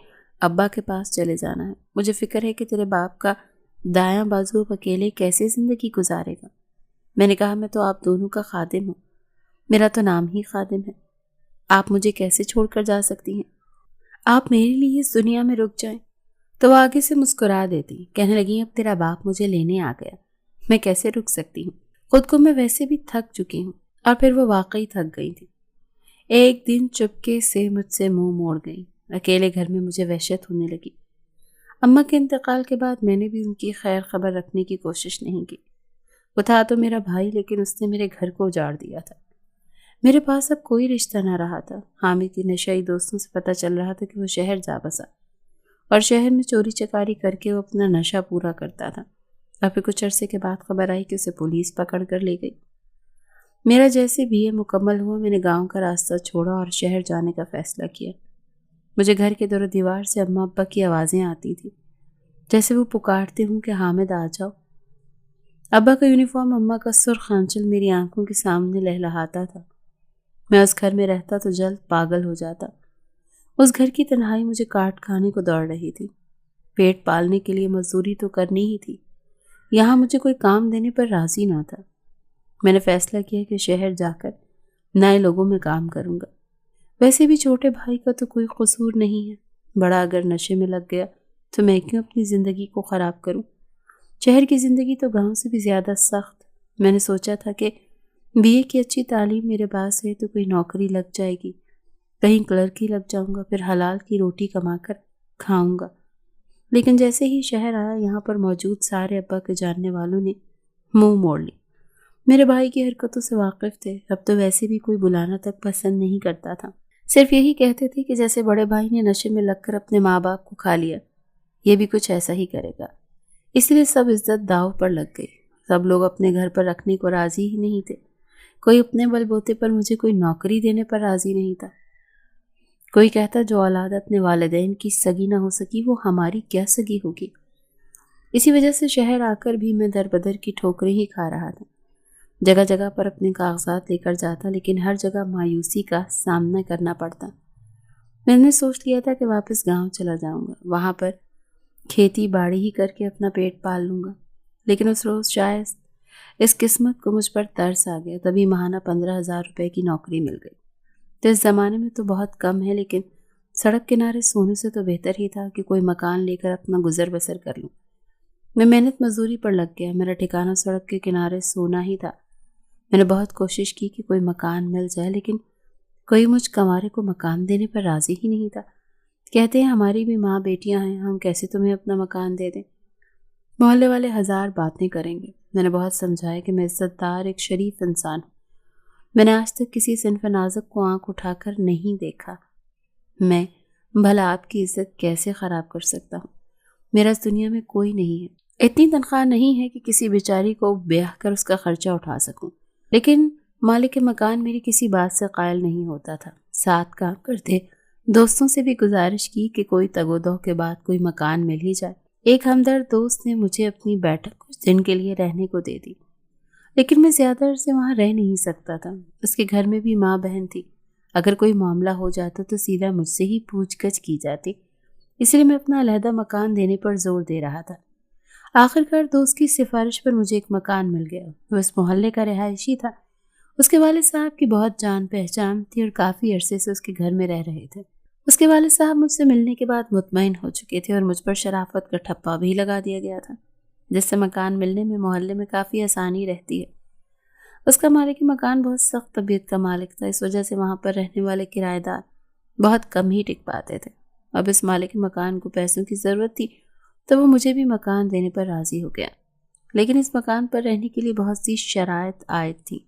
ابا کے پاس چلے جانا ہے، مجھے فکر ہے کہ تیرے باپ کا دایاں بازو اب اکیلے کیسے زندگی گزارے گا۔ میں نے کہا میں تو آپ دونوں کا خادم ہوں، میرا تو نام ہی خادم ہے، آپ مجھے کیسے چھوڑ کر جا سکتی ہیں؟ آپ میرے لیے اس دنیا میں رک جائیں۔ تو وہ آگے سے مسکرا دیتی، کہنے لگی اب تیرا باپ مجھے لینے آ گیا، میں کیسے رک سکتی ہوں، خود کو میں ویسے بھی تھک چکی ہوں۔ اور پھر وہ واقعی تھک گئی تھی۔ ایک دن چپکے سے مجھ سے منہ موڑ گئی، اکیلے گھر میں مجھے وحشت ہونے لگی۔ اماں کے انتقال کے بعد میں نے بھی ان کی خیر خبر رکھنے کی کوشش نہیں کی۔ وہ تھا تو میرا بھائی، لیکن اس نے میرے گھر کو اجاڑ دیا تھا۔ میرے پاس اب کوئی رشتہ نہ رہا تھا۔ حامد کی نشئی دوستوں سے پتہ چل رہا تھا کہ وہ شہر جا بسا اور شہر میں چوری چکاری کر کے وہ اپنا نشہ پورا کرتا تھا۔ اور پھر کچھ عرصے کے بعد خبر آئی کہ اسے پولیس پکڑ کر لے گئی۔ میرا جیسے BA مکمل ہوا، میں نے گاؤں کا راستہ چھوڑا اور شہر جانے کا فیصلہ کیا۔ مجھے گھر کے دور و دیوار سے اماں ابا کی آوازیں آتی تھی، جیسے وہ پکارتے ہوں کہ حامد آ جاؤ۔ ابا کا یونیفارم، اماں کا سرخ آنچل میری آنکھوں کے سامنے لہلہاتا تھا۔ میں اس گھر میں رہتا تو جلد پاگل ہو جاتا۔ اس گھر کی تنہائی مجھے کاٹ کھانے کو دوڑ رہی تھی۔ پیٹ پالنے کے لیے مزدوری تو کرنی ہی تھی، یہاں مجھے کوئی کام دینے پر راضی نہ تھا۔ میں نے فیصلہ کیا کہ شہر جا کر نئے لوگوں میں کام کروں گا۔ ویسے بھی چھوٹے بھائی کا تو کوئی قصور نہیں ہے، بڑا اگر نشے میں لگ گیا تو میں کیوں اپنی زندگی کو خراب کروں؟ شہر کی زندگی تو گاؤں سے بھی زیادہ سخت۔ میں نے سوچا تھا کہ BA کی اچھی تعلیم میرے پاس ہے تو کوئی نوکری لگ جائے گی، کہیں کلرک ہی لگ جاؤں گا، پھر حلال کی روٹی کما کر کھاؤں گا۔ لیکن جیسے ہی شہر آیا، یہاں پر موجود سارے ابا کے جاننے والوں نے منہ موڑ لی۔ میرے بھائی کی حرکتوں سے واقف تھے، اب تو ویسے بھی کوئی بلانا تک پسند نہیں کرتا تھا، صرف یہی کہتے تھے کہ جیسے بڑے بھائی نے نشے میں لگ کر اپنے ماں باپ کو کھا لیا، یہ بھی کچھ ایسا ہی کرے گا۔ اس لیے سب عزت داؤ پر لگ گئی، سب لوگ اپنے گھر پر رکھنے کو راضی ہی نہیں تھے۔ کوئی اپنے بل بوتے پر مجھے کوئی نوکری دینے پر راضی نہیں تھا۔ کوئی کہتا جو اولاد اپنے والدین کی سگی نہ ہو سکی وہ ہماری کیا سگی ہوگی۔ اسی وجہ سے شہر آ کر بھی میں در بدر کی ٹھوکریں ہی کھا رہا تھا۔ جگہ جگہ پر اپنے کاغذات لے کر جاتا، لیکن ہر جگہ مایوسی کا سامنا کرنا پڑتا۔ میں نے سوچ لیا تھا کہ واپس گاؤں چلا جاؤں گا، وہاں پر کھیتی باڑی ہی کر کے اپنا پیٹ پال لوں گا۔ لیکن اس روز شاید اس قسمت کو مجھ پر ترس آ گیا، تبھی ماہانہ 15,000 روپے کی نوکری مل گئی۔ تو اس زمانے میں تو بہت کم ہے، لیکن سڑک کنارے سونے سے تو بہتر ہی تھا کہ کوئی مکان لے کر اپنا گزر بسر کر لوں۔ میں محنت مزدوری پر لگ گیا، میرا ٹھکانہ سڑک کے کنارے سونا ہی تھا۔ میں نے بہت کوشش کی کہ کوئی مکان مل جائے، لیکن کوئی مجھ کنوارے کو مکان دینے پر راضی ہی نہیں تھا۔ کہتے ہیں ہماری بھی ماں بیٹیاں ہیں، ہم کیسے تمہیں اپنا مکان دے دیں؟ محلے والے ہزار باتیں کریں گے۔ میں نے بہت سمجھایا کہ میں عزت دار ایک شریف انسان ہوں، میں نے آج تک کسی صنف نازک کو آنکھ اٹھا کر نہیں دیکھا، میں بھلا آپ کی عزت کیسے خراب کر سکتا ہوں؟ میرا اس دنیا میں کوئی نہیں ہے، اتنی تنخواہ نہیں ہے کہ کسی بیچاری کو بیاہ کر اس کا خرچہ اٹھا سکوں۔ لیکن مالک مکان میری کسی بات سے قائل نہیں ہوتا تھا۔ ساتھ کام کرتے دوستوں سے بھی گزارش کی کہ کوئی تگ و دو کے بعد کوئی مکان مل ہی جائے۔ ایک ہمدرد دوست نے مجھے اپنی بیٹھک کچھ دن کے لیے رہنے کو دے دی، لیکن میں زیادہ عرصے وہاں رہ نہیں سکتا تھا۔ اس کے گھر میں بھی ماں بہن تھی، اگر کوئی معاملہ ہو جاتا تو سیدھا مجھ سے ہی پوچھ گچھ کی جاتی، اس لیے میں اپنا علیحدہ مکان دینے پر زور دے رہا تھا۔ آخرکار دوست کی سفارش پر مجھے ایک مکان مل گیا، وہ اس محلے کا رہائشی تھا۔ اس کے والد صاحب کی بہت جان پہچان تھی اور کافی عرصے سے اس کے گھر میں رہ رہے تھے۔ اس کے والد صاحب مجھ سے ملنے کے بعد مطمئن ہو چکے تھے اور مجھ پر شرافت کا ٹھپا بھی لگا دیا گیا تھا، جس سے مکان ملنے میں محلے میں کافی آسانی رہتی ہے۔ اس کا مالک مکان بہت سخت طبیعت کا مالک تھا، اس وجہ سے وہاں پر رہنے والے کرایہ دار بہت کم ہی ٹک پاتے تھے۔ اب اس مالک مکان کو پیسوں کی ضرورت تھی تو وہ مجھے بھی مکان دینے پر راضی ہو گیا، لیکن اس مکان پر رہنے کے لیے بہت سی شرائط عائد تھی۔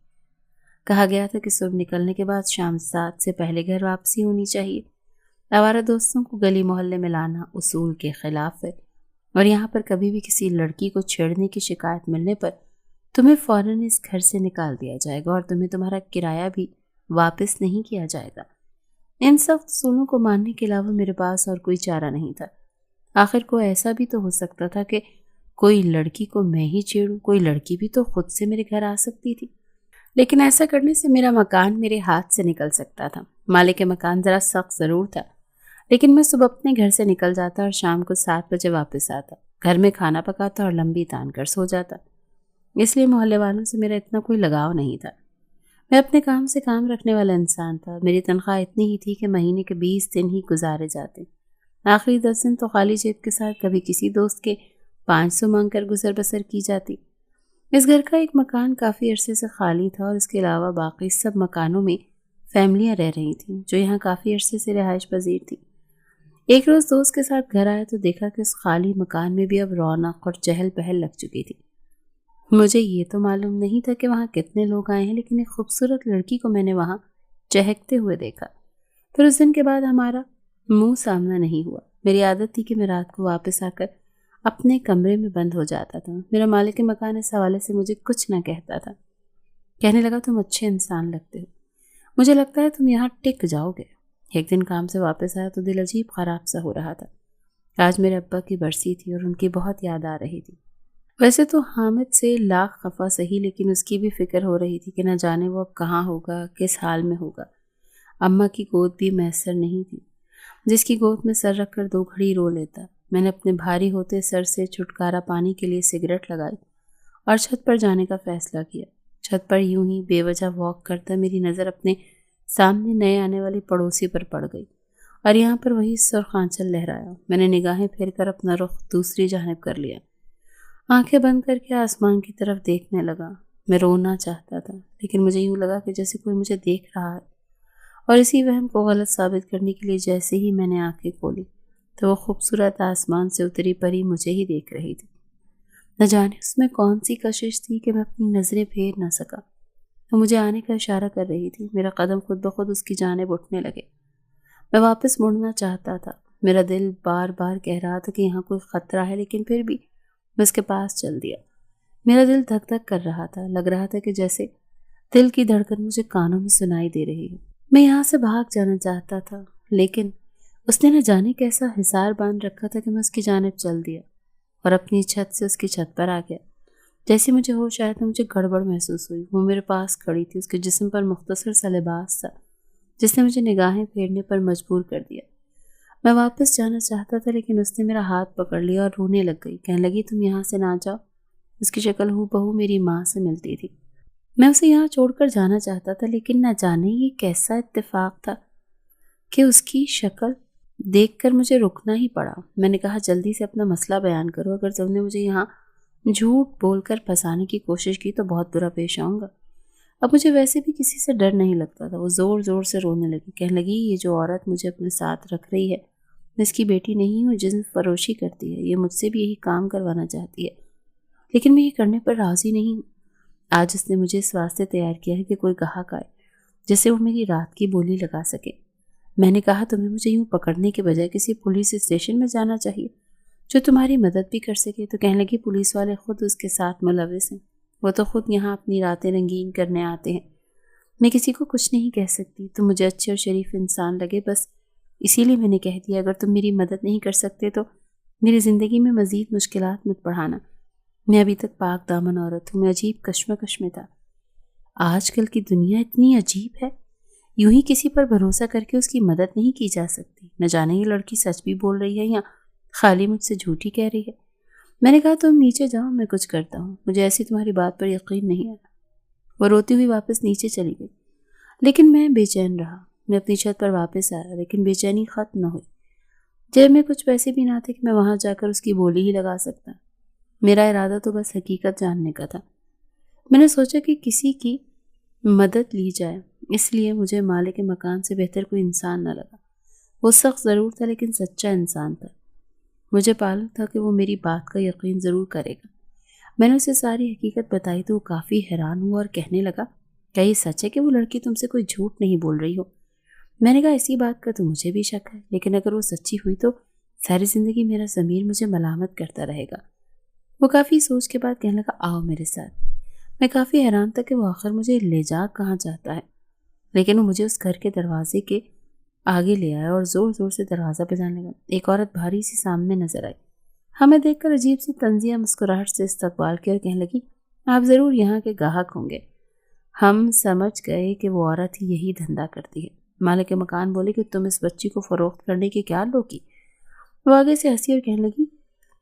کہا گیا تھا کہ صبح نکلنے کے بعد شام 7 سے پہلے گھر واپسی ہونی چاہیے۔ آوارہ دوستوں کو گلی محلے میں لانا اصول کے خلاف ہے، اور یہاں پر کبھی بھی کسی لڑکی کو چھیڑنے کی شکایت ملنے پر تمہیں فوراً اس گھر سے نکال دیا جائے گا اور تمہیں تمہارا کرایہ بھی واپس نہیں کیا جائے گا۔ ان سخت اصولوں کو ماننے کے علاوہ میرے پاس اور کوئی چارہ نہیں تھا۔ آخر کو ایسا بھی تو ہو سکتا تھا کہ کوئی لڑکی کو میں ہی چھیڑوں، کوئی لڑکی بھی تو خود سے میرے گھر آ سکتی تھی، لیکن ایسا کرنے سے میرا مکان میرے ہاتھ سے نکل سکتا تھا۔ مالک مکان ذرا سخت ضرور تھا، لیکن میں صبح اپنے گھر سے نکل جاتا اور شام کو 7 بجے واپس آتا، گھر میں کھانا پکاتا اور لمبی تان کر سو جاتا۔ اس لیے محلے والوں سے میرا اتنا کوئی لگاؤ نہیں تھا۔ میں اپنے کام سے کام رکھنے والا انسان تھا، میری تنخواہ اتنی ہی تھی کہ مہینے کے 20 دن ہی گزارے جاتے، آخری 10 دن تو خالی جیب کے ساتھ کبھی کسی دوست کے 500 مانگ کر گزر بسر کی جاتی۔ اس گھر کا ایک مکان کافی عرصے سے خالی تھا اور اس کے علاوہ باقی سب مکانوں میں فیملیاں رہ رہی تھیں جو یہاں کافی عرصے سے رہائش پذیر تھیں۔ ایک روز دوست کے ساتھ گھر آیا تو دیکھا کہ اس خالی مکان میں بھی اب رونق اور چہل پہل لگ چکی تھی۔ مجھے یہ تو معلوم نہیں تھا کہ وہاں کتنے لوگ آئے ہیں، لیکن ایک خوبصورت لڑکی کو میں نے وہاں چہکتے ہوئے دیکھا۔ پھر اس دن کے بعد ہمارا منہ سامنا نہیں ہوا۔ میری عادت تھی کہ میں رات کو واپس آ کر اپنے کمرے میں بند ہو جاتا تھا۔ میرا مالک مکان اس حوالے سے مجھے کچھ نہ کہتا تھا، کہنے لگا تم اچھے انسان لگتے ہو، مجھے لگتا ہے تم یہاں ٹک جاؤ گے۔ ایک دن کام سے واپس آیا تو دل عجیب خراب سا ہو رہا تھا۔ آج میرے ابا کی برسی تھی اور ان کی بہت یاد آ رہی تھی۔ ویسے تو حامد سے لاکھ خفا سہی، لیکن اس کی بھی فکر ہو رہی تھی کہ نہ جانے وہ اب کہاں ہوگا، کس حال میں ہوگا۔ اماں کی گود بھی میسر نہیں تھی، جس کی گود میں سر رکھ کر 2 گھڑی رو لیتا۔ میں نے اپنے بھاری ہوتے سر سے چھٹکارا پانے کے لیے سگریٹ لگائی اور چھت پر جانے کا فیصلہ کیا۔ چھت پر یوں ہی بے وجہ واک کرتا میری نظر اپنے سامنے نئے آنے والی پڑوسی پر پڑ گئی، اور یہاں پر وہی سرخ آنچل لہرایا۔ میں نے نگاہیں پھیر کر اپنا رخ دوسری جانب کر لیا، آنکھیں بند کر کے آسمان کی طرف دیکھنے لگا۔ میں رونا چاہتا تھا، لیکن مجھے یوں لگا کہ جیسے کوئی مجھے دیکھ رہا ہے، اور اسی وہم کو غلط ثابت کرنے کے لیے جیسے ہی میں نے آنکھیں کھولی تو وہ خوبصورت آسمان سے اتری پری مجھے ہی دیکھ رہی تھی۔ نہ جانے اس میں کون سی کشش تھی کہ میں اپنی نظریں پھیر نہ سکا۔ وہ مجھے آنے کا اشارہ کر رہی تھی۔ میرا قدم خود بخود اس کی جانب اٹھنے لگے۔ میں واپس مڑنا چاہتا تھا۔ میرا دل بار بار کہہ رہا تھا کہ یہاں کوئی خطرہ ہے، لیکن پھر بھی میں اس کے پاس چل دیا۔ میرا دل دھک دھک کر رہا تھا، لگ رہا تھا کہ جیسے دل کی دھڑکن مجھے کانوں میں سنائی دے رہی ہے۔ میں یہاں سے بھاگ جانا چاہتا تھا، لیکن اس نے نہ جانے کیسا حصار باندھ رکھا تھا کہ میں اس کی جانب چل دیا اور اپنی چھت سے اس کی چھت پر آ گیا۔ جیسے مجھے ہوش آیا تھا، مجھے گڑبڑ محسوس ہوئی۔ وہ میرے پاس کھڑی تھی، اس کے جسم پر مختصر سا لباس تھا جس نے مجھے نگاہیں پھیرنے پر مجبور کر دیا۔ میں واپس جانا چاہتا تھا، لیکن اس نے میرا ہاتھ پکڑ لیا اور رونے لگ گئی، کہنے لگی تم یہاں سے نہ جاؤ۔ اس کی شکل ہو بہو میری ماں سے ملتی تھی۔ میں اسے یہاں چھوڑ کر جانا چاہتا تھا، لیکن نہ جانے یہ کیسا اتفاق تھا کہ اس کی شکل دیکھ کر مجھے رکنا ہی پڑا۔ میں نے کہا جلدی سے اپنا مسئلہ بیان کرو، اگر تم نے مجھے یہاں جھوٹ بول کر پھنسانے کی کوشش کی تو بہت برا پیش آؤں گا۔ اب مجھے ویسے بھی کسی سے ڈر نہیں لگتا تھا۔ وہ زور زور سے رونے لگی، کہنے لگی یہ جو عورت مجھے اپنے ساتھ رکھ رہی ہے، میں اس کی بیٹی نہیں ہوں، جسم فروشی کرتی ہے، یہ مجھ سے بھی یہی کام کروانا چاہتی ہے، لیکن میں یہ کرنے پر راضی نہیں ہوں۔ آج اس نے مجھے اس واسطے تیار کیا ہے کہ کوئی گاہک آئے جس سے وہ میری رات کی بولی لگا سکے۔ میں نے کہا تمہیں مجھے یوں پکڑنے کے بجائے کسی پولیس اسٹیشن میں جانا چاہیے جو تمہاری مدد بھی کر سکے۔ تو کہنے لگی پولیس والے خود اس کے ساتھ ملوث ہیں، وہ تو خود یہاں اپنی راتیں رنگین کرنے آتے ہیں۔ میں کسی کو کچھ نہیں کہہ سکتی، تم مجھے اچھے اور شریف انسان لگے، بس اسی لیے میں نے کہہ دیا اگر تم میری مدد نہیں کر سکتے تو میری زندگی میں مزید مشکلات مت بڑھانا۔ میں ابھی تک پاک دامن عورت ہوں۔ میں عجیب کشمکش میں تھا۔ آج کل کی دنیا اتنی عجیب ہے، یوں ہی کسی پر بھروسہ کر کے اس کی مدد نہیں کی جا سکتی۔ نہ جانے یہ لڑکی سچ بھی بول رہی ہے یا خالی مجھ سے جھوٹی کہہ رہی ہے۔ میں نے کہا تم نیچے جاؤ، میں کچھ کرتا ہوں، مجھے ایسی تمہاری بات پر یقین نہیں آیا۔ وہ روتی ہوئی واپس نیچے چلی گئی، لیکن میں بے چین رہا۔ میں اپنی چھت پر واپس آیا، لیکن بے چینی ختم نہ ہوئی۔ جیب میں کچھ پیسے بھی نہ تھے کہ میں وہاں جا کر اس کی بولی ہی لگا سکتا۔ میرا ارادہ تو بس حقیقت جاننے کا تھا۔ میں نے سوچا کہ کسی کی مدد لی جائے، اس لیے مجھے مالک مکان سے بہتر کوئی انسان نہ لگا۔ وہ سخت ضرور تھا، لیکن سچا انسان تھا۔ مجھے معلوم تھا کہ وہ میری بات کا یقین ضرور کرے گا۔ میں نے اسے ساری حقیقت بتائی تو وہ کافی حیران ہوا اور کہنے لگا کیا یہ سچ ہے کہ وہ لڑکی تم سے کوئی جھوٹ نہیں بول رہی ہو؟ میں نے کہا اسی بات کا تو مجھے بھی شک ہے، لیکن اگر وہ سچی ہوئی تو ساری زندگی میرا ضمیر مجھے ملامت کرتا رہے گا۔ وہ کافی سوچ کے بعد کہنے لگا آؤ میرے ساتھ۔ میں کافی حیران تھا کہ وہ آخر مجھے لے جا کہاں چاہتا ہے، لیکن وہ مجھے اس گھر کے دروازے کے آگے لے آیا اور زور زور سے دروازہ بجانے لگا۔ ایک عورت بھاری سی سامنے نظر آئی، ہمیں دیکھ کر عجیب سی طنزیہ مسکراہٹ سے استقبال کیا اور کہنے لگی آپ ضرور یہاں کے گاہک ہوں گے۔ ہم سمجھ گئے کہ وہ عورت ہی یہی دھندا کرتی ہے۔ مالک مکان بولے کہ تم اس بچی کو فروخت کرنے کی کیا لوگی؟ وہ آگے سے ہنسی اور کہنے لگی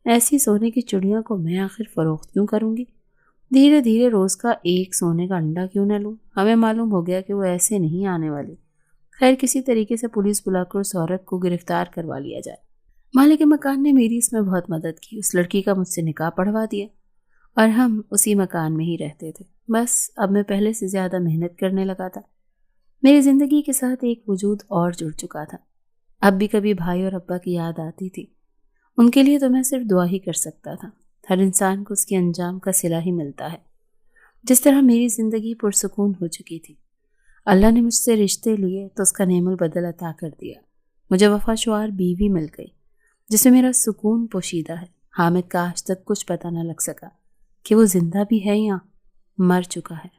ایسی سونے کی چڑیاں کو میں آخر فروخت کیوں کروں گی؟ دھیرے دھیرے روز کا ایک سونے کا انڈا کیوں نہ لوں؟ ہمیں معلوم ہو گیا کہ وہ ایسے نہیں آنے والی۔ خیر کسی طریقے سے پولیس بلا کر اس عورت کو گرفتار کروا لیا جائے۔ مالک مکان نے میری اس میں بہت مدد کی، اس لڑکی کا مجھ سے نکاح پڑھوا دیا اور ہم اسی مکان میں ہی رہتے تھے۔ بس اب میں پہلے سے زیادہ محنت کرنے لگا تھا۔ میری زندگی کے ساتھ ایک وجود اور جڑ چکا تھا۔ اب بھی کبھی بھائی اور ابا کی یاد آتی تھی، ان کے لیے تو میں صرف دعا ہی کر سکتا تھا۔ ہر انسان کو اس کے انجام کا صلہ ہی ملتا ہے۔ جس طرح میری زندگی پرسکون ہو چکی تھی، اللہ نے مجھ سے رشتے لیے تو اس کا نعم البدل عطا کر دیا۔ مجھے وفا شعار بیوی مل گئی جس میں میرا سکون پوشیدہ ہے۔ حامد کا آج تک کچھ پتہ نہ لگ سکا کہ وہ زندہ بھی ہے یا مر چکا ہے۔